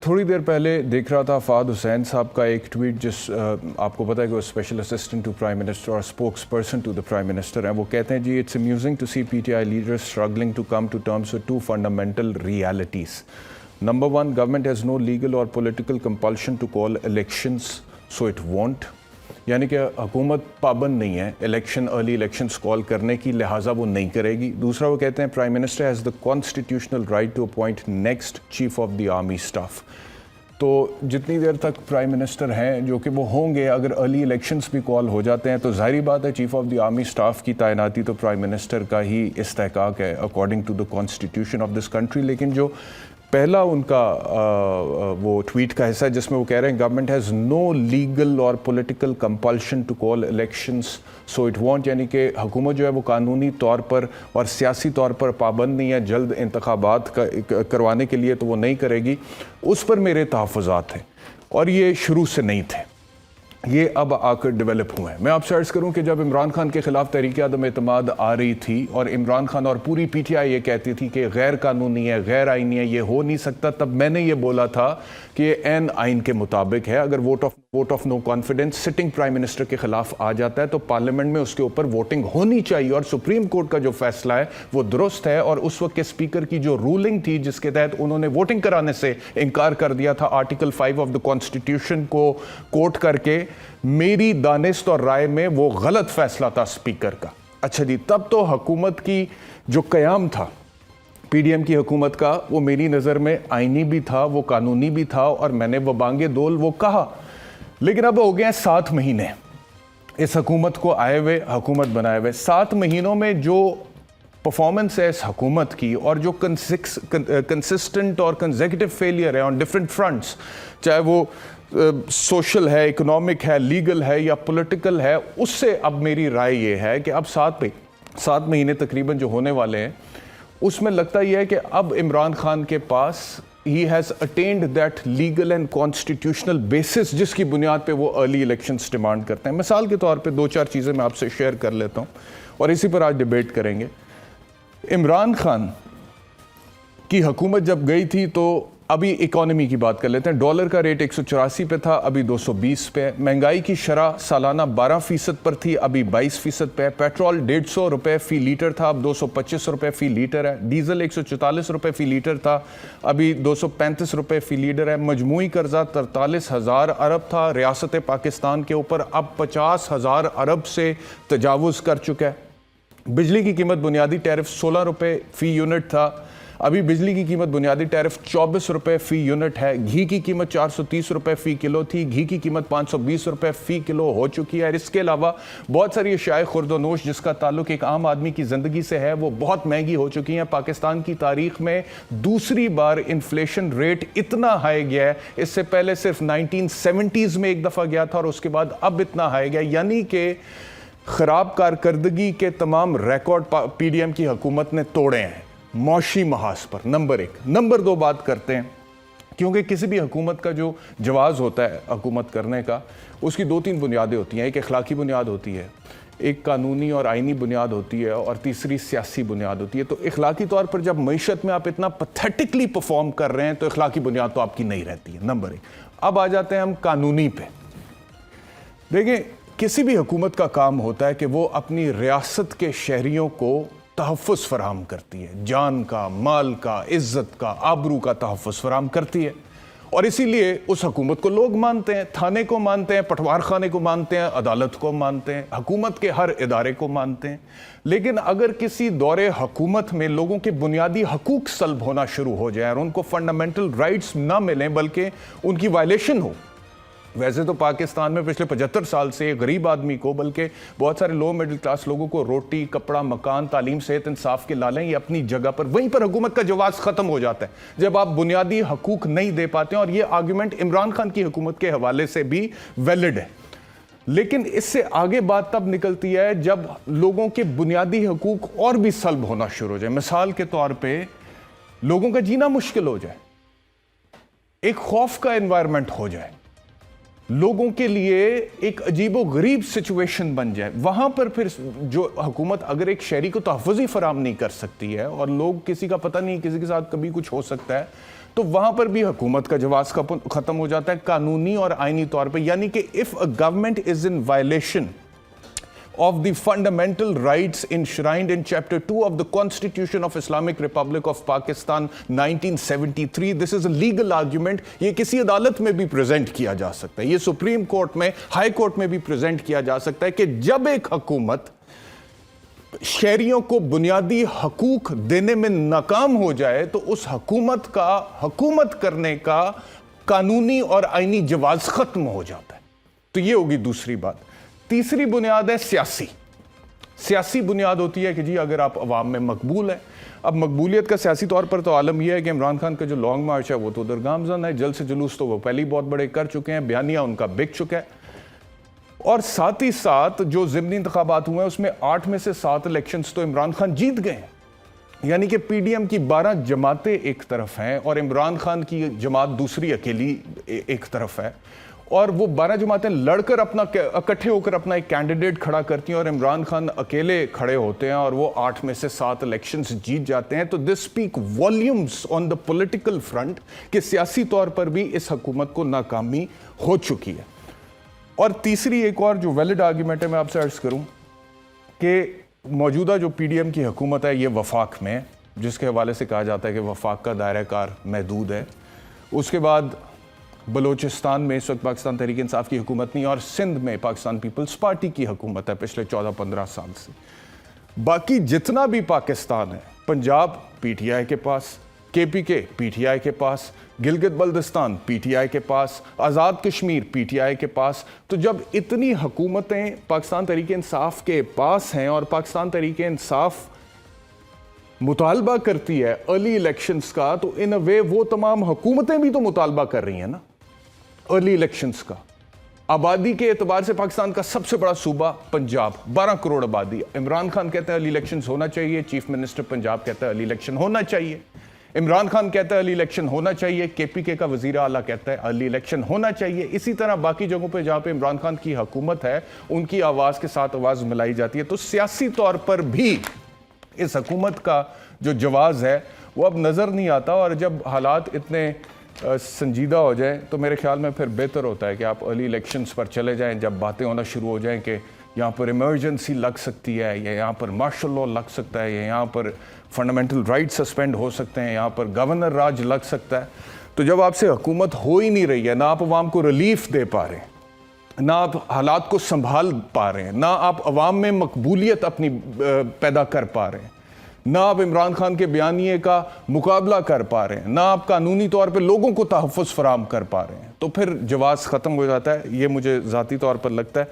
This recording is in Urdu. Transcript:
تھوڑی دیر پہلے دیکھ رہا تھا فہد حسین صاحب کا ایک ٹویٹ جس آپ کو پتہ ہے کہ وہ special assistant to prime minister اور spokesperson to the prime minister ہیں. وہ کہتے ہیں جی it's amusing to see P T I leaders struggling to come to terms with to fundamental realities. Number 1, government has no legal or political compulsion to call elections so it won't. یعنی کہ حکومت پابند نہیں ہے ارلی الیکشنز کال کرنے کی، لہٰذا وہ نہیں کرے گی. دوسرا وہ کہتے ہیں prime minister has the constitutional right to appoint next chief of the army staff. تو جتنی دیر تک پرائم منسٹر ہیں جو کہ وہ ہوں گے، اگر ارلی الیکشنز بھی کال ہو جاتے ہیں تو ظاہری بات ہے chief of the army staff کی تعیناتی تو پرائم منسٹر کا ہی استحقاق ہے according to the constitution of this country. لیکن جو پہلا ان کا وہ ٹویٹ کا حصہ ہے جس میں وہ کہہ رہے ہیں government has no legal or political compulsion to call elections so it want, یعنی کہ حکومت جو ہے وہ قانونی طور پر اور سیاسی طور پر پابند نہیں ہے جلد انتخابات کروانے کے لیے، تو وہ نہیں کرے گی. اس پر میرے تحفظات ہیں اور یہ شروع سے نہیں تھے، یہ اب آ کر ڈیولپ ہوئے ہیں. میں آپ سے عرض کروں کہ جب عمران خان کے خلاف تحریک عدم اعتماد آ رہی تھی اور عمران خان اور پوری پی ٹی آئی یہ کہتی تھی کہ غیر قانونی ہے، غیر آئینی ہے، یہ ہو نہیں سکتا، تب میں نے یہ بولا تھا کہ یہ عین آئین کے مطابق ہے. اگر vote of no confidence sitting prime minister کے خلاف آ جاتا ہے تو پارلیمنٹ میں اس کے اوپر ووٹنگ ہونی چاہیے، اور سپریم کورٹ کا جو فیصلہ ہے وہ درست ہے. اور اس وقت کے اسپیکر کی جو رولنگ تھی جس کے تحت انہوں نے ووٹنگ کرانے سے انکار کر دیا تھا آرٹیکل 5 آف دا کانسٹیٹیوشن کو کوٹ کر کے، میری دانست اور رائے میں وہ غلط فیصلہ تھا اسپیکر کا. اچھا جی، تب تو حکومت کی جو قیام تھا پی ڈی ایم کی حکومت کا، وہ میری نظر میں آئینی بھی تھا، وہ قانونی بھی تھا، اور میں نے وہ بانگے دول وہ کہا. لیکن اب ہو گئے ہیں 7 مہینے اس حکومت کو آئے ہوئے، حکومت بنائے ہوئے. 7 مہینوں میں جو پرفارمنس ہے اس حکومت کی اور جو کنسسٹنٹ اور کنزیکٹو فیلئر ہے آن ڈفرنٹ فرنٹس، چاہے وہ سوشل ہے، اکنامک ہے، لیگل ہے یا پولیٹیکل ہے، اس سے اب میری رائے یہ ہے کہ اب 7 مہینے تقریباً جو ہونے والے ہیں اس میں لگتا یہ ہے کہ اب عمران خان کے پاس he has attained that legal and constitutional basis جس کی بنیاد پہ وہ ارلی الیکشنز ڈیمانڈ کرتے ہیں. مثال کے طور پہ 2-4 چیزیں میں آپ سے شیئر کر لیتا ہوں اور اسی پر آج ڈیبیٹ کریں گے. عمران خان کی حکومت جب گئی تھی تو ابھی اکانومی کی بات کر لیتے ہیں. ڈالر کا ریٹ 184 پہ تھا، ابھی 220 پہ ہے. مہنگائی کی شرح سالانہ 12% پر تھی، ابھی 22% پہ ہے. پیٹرول 150 روپے فی لیٹر تھا، اب 225 روپے فی لیٹر ہے. ڈیزل 144 روپے فی لیٹر تھا، ابھی 235 روپے فی لیٹر ہے. مجموعی قرضہ 43,000 ارب تھا ریاست پاکستان کے اوپر، اب 50,000 ارب سے تجاوز کر چکا ہے. بجلی کی قیمت بنیادی ٹیرف 16 روپے فی یونٹ تھا، ابھی بجلی کی قیمت بنیادی ٹیرف 24 روپے فی یونٹ ہے. گھی کی قیمت 430 روپے فی کلو تھی، گھی کی قیمت 520 روپے فی کلو ہو چکی ہے. اس کے علاوہ بہت ساری اشیاء خورد و نوش جس کا تعلق ایک عام آدمی کی زندگی سے ہے وہ بہت مہنگی ہو چکی ہیں. پاکستان کی تاریخ میں دوسری بار انفلیشن ریٹ اتنا ہائی گیا ہے، اس سے پہلے صرف 1970s میں ایک دفعہ گیا تھا اور اس کے بعد اب اتنا ہائی گیا. یعنی کہ خراب کارکردگی کے تمام ریکارڈ پی ڈی ایم کی حکومت نے توڑے ہیں معاشی محاذ پر. نمبر 1. نمبر 2 بات کرتے ہیں، کیونکہ کسی بھی حکومت کا جو جواز ہوتا ہے حکومت کرنے کا، اس کی 2-3 بنیادیں ہوتی ہیں. ایک اخلاقی بنیاد ہوتی ہے، ایک قانونی اور آئینی بنیاد ہوتی ہے، اور تیسری سیاسی بنیاد ہوتی ہے. تو اخلاقی طور پر جب معیشت میں آپ اتنا پیتھیٹکلی پرفارم کر رہے ہیں تو اخلاقی بنیاد تو آپ کی نہیں رہتی ہے. نمبر 1. اب آ جاتے ہیں ہم قانونی پہ. دیکھیں، کسی بھی حکومت کا کام ہوتا ہے کہ وہ اپنی ریاست کے شہریوں کو تحفظ فراہم کرتی ہے، جان کا، مال کا، عزت کا، آبرو کا تحفظ فراہم کرتی ہے. اور اسی لیے اس حکومت کو لوگ مانتے ہیں، تھانے کو مانتے ہیں، پٹوار خانے کو مانتے ہیں، عدالت کو مانتے ہیں، حکومت کے ہر ادارے کو مانتے ہیں. لیکن اگر کسی دور حکومت میں لوگوں کے بنیادی حقوق سلب ہونا شروع ہو جائے اور ان کو فنڈامنٹل رائٹس نہ ملیں بلکہ ان کی وائلیشن ہو، ویسے تو پاکستان میں پچھلے 75 سال سے غریب آدمی کو، بلکہ بہت سارے لو مڈل کلاس لوگوں کو روٹی، کپڑا، مکان، تعلیم، صحت، انصاف کے لالیں یہ اپنی جگہ پر، وہیں پر حکومت کا جواز ختم ہو جاتا ہے جب آپ بنیادی حقوق نہیں دے پاتے ہیں. اور یہ آرگومنٹ عمران خان کی حکومت کے حوالے سے بھی ویلڈ ہے. لیکن اس سے آگے بات تب نکلتی ہے جب لوگوں کے بنیادی حقوق اور بھی سلب ہونا شروع ہو جائے. مثال کے طور پہ لوگوں کا جینا مشکل ہو جائے، ایک خوف کا انوائرمنٹ ہو جائے، لوگوں کے لیے ایک عجیب و غریب سچویشن بن جائے. وہاں پر پھر جو حکومت اگر ایک شہری کو تحفظ ہی فراہم نہیں کر سکتی ہے اور لوگ، کسی کا پتہ نہیں کسی کے ساتھ کبھی کچھ ہو سکتا ہے، تو وہاں پر بھی حکومت کا جواز ختم ہو جاتا ہے قانونی اور آئینی طور پہ. یعنی کہ if a government is in violation of the fundamental rights enshrined in Chapter 2 of the Constitution of Islamic Republic of Pakistan 1973. This is a legal argument. یہ کسی عدالت میں بھی پریزنٹ کیا جا سکتا ہے, یہ سپریم کورٹ میں, ہائی کورٹ میں بھی پریزنٹ کیا جا سکتا ہے کہ جب ایک حکومت شہریوں کو بنیادی حقوق دینے میں ناکام ہو جائے تو اس حکومت کا حکومت کرنے کا قانونی اور آئینی جواز ختم ہو جاتا ہے. تو یہ ہوگی دوسری بات. تیسری بنیاد ہے سیاسی بنیاد ہوتی ہے کہ جی اگر آپ عوام میں مقبول ہیں. اب مقبولیت کا سیاسی طور پر تو عالم یہ ہے کہ عمران خان کا جو لانگ مارچ ہے وہ تو ادھر گامزن ہے, جلد سے جلوس تو وہ پہلے ہی بہت بڑے کر چکے ہیں, بیانیہ ان کا بک چکا ہے. اور ساتھ ہی ساتھ جو ضمنی انتخابات ہوئے ہیں اس میں 8 میں سے 7 الیکشنز تو عمران خان جیت گئے ہیں. یعنی کہ پی ڈی ایم کی 12 جماعتیں ایک طرف ہیں اور عمران خان کی جماعت دوسری اکیلی ایک طرف ہے, اور وہ 12 جماعتیں لڑ کر اکٹھے ہو کر اپنا ایک کینڈیڈیٹ کھڑا کرتی ہیں اور عمران خان اکیلے کھڑے ہوتے ہیں اور وہ 8 میں سے 7 الیکشنز جیت جاتے ہیں. تو this speaks volumes on the political front کہ سیاسی طور پر بھی اس حکومت کو ناکامی ہو چکی ہے. اور تیسری ایک اور جو ویلڈ آرگیومنٹ ہے میں آپ سے عرض کروں کہ موجودہ جو پی ڈی ایم کی حکومت ہے یہ وفاق میں, جس کے حوالے سے کہا جاتا ہے کہ وفاق کا دائرہ کار محدود ہے. اس کے بعد بلوچستان میں اس وقت پاکستان تحریک انصاف کی حکومت نہیں, اور سندھ میں پاکستان پیپلز پارٹی کی حکومت ہے پچھلے 14-15 سال سے. باقی جتنا بھی پاکستان ہے, پنجاب پی ٹی آئی کے پاس, کے پی کے پی ٹی آئی کے پاس, Gilgit Baltistan P T I کے پاس, آزاد کشمیر پی ٹی آئی کے پاس. تو جب اتنی حکومتیں پاکستان تحریک انصاف کے پاس ہیں اور پاکستان تحریک انصاف مطالبہ کرتی ہے ارلی الیکشنز کا, تو ان اے وے وہ تمام حکومتیں بھی تو مطالبہ کر رہی ہیں نا ارلی الیکشنز کا. آبادی کے اعتبار سے پاکستان کا سب سے بڑا صوبہ پنجاب, 12 کروڑ آبادی. عمران خان کہتا ہے ارلی الیکشنز ہونا چاہیے, چیف منسٹر پنجاب کہتا ہے ارلی الیکشن ہونا چاہیے, عمران خان کہتا ہے ارلی الیکشن ہونا چاہیے, کے پی کے کا وزیر اعلیٰ کہتا ہے ارلی الیکشن ہونا چاہیے. اسی طرح باقی جگہوں پہ جہاں پہ عمران خان کی حکومت ہے ان کی آواز کے ساتھ آواز ملائی جاتی ہے. تو سیاسی طور پر بھی اس حکومت کا جو جواز ہے وہ اب نظر نہیں آتا, اور جب حالات اتنے سنجیدہ ہو جائیں تو میرے خیال میں پھر بہتر ہوتا ہے کہ آپ ارلی الیکشنز پر چلے جائیں. جب باتیں ہونا شروع ہو جائیں کہ یہاں پر ایمرجنسی لگ سکتی ہے, یا یہاں پر مارشل لاء لگ سکتا ہے, یا یہاں پر فنڈامنٹل رائٹ سسپینڈ ہو سکتے ہیں, یہاں پر گورنر راج لگ سکتا ہے, تو جب آپ سے حکومت ہو ہی نہیں رہی ہے, نہ آپ عوام کو ریلیف دے پا رہے ہیں, نہ آپ حالات کو سنبھال پا رہے ہیں, نہ آپ عوام میں مقبولیت اپنی پیدا کر پا رہے ہیں, نہ آپ عمران خان کے بیانیے کا مقابلہ کر پا رہے ہیں, نہ آپ قانونی طور پہ لوگوں کو تحفظ فراہم کر پا رہے ہیں, تو پھر جواز ختم ہو جاتا ہے. یہ مجھے ذاتی طور پر لگتا ہے.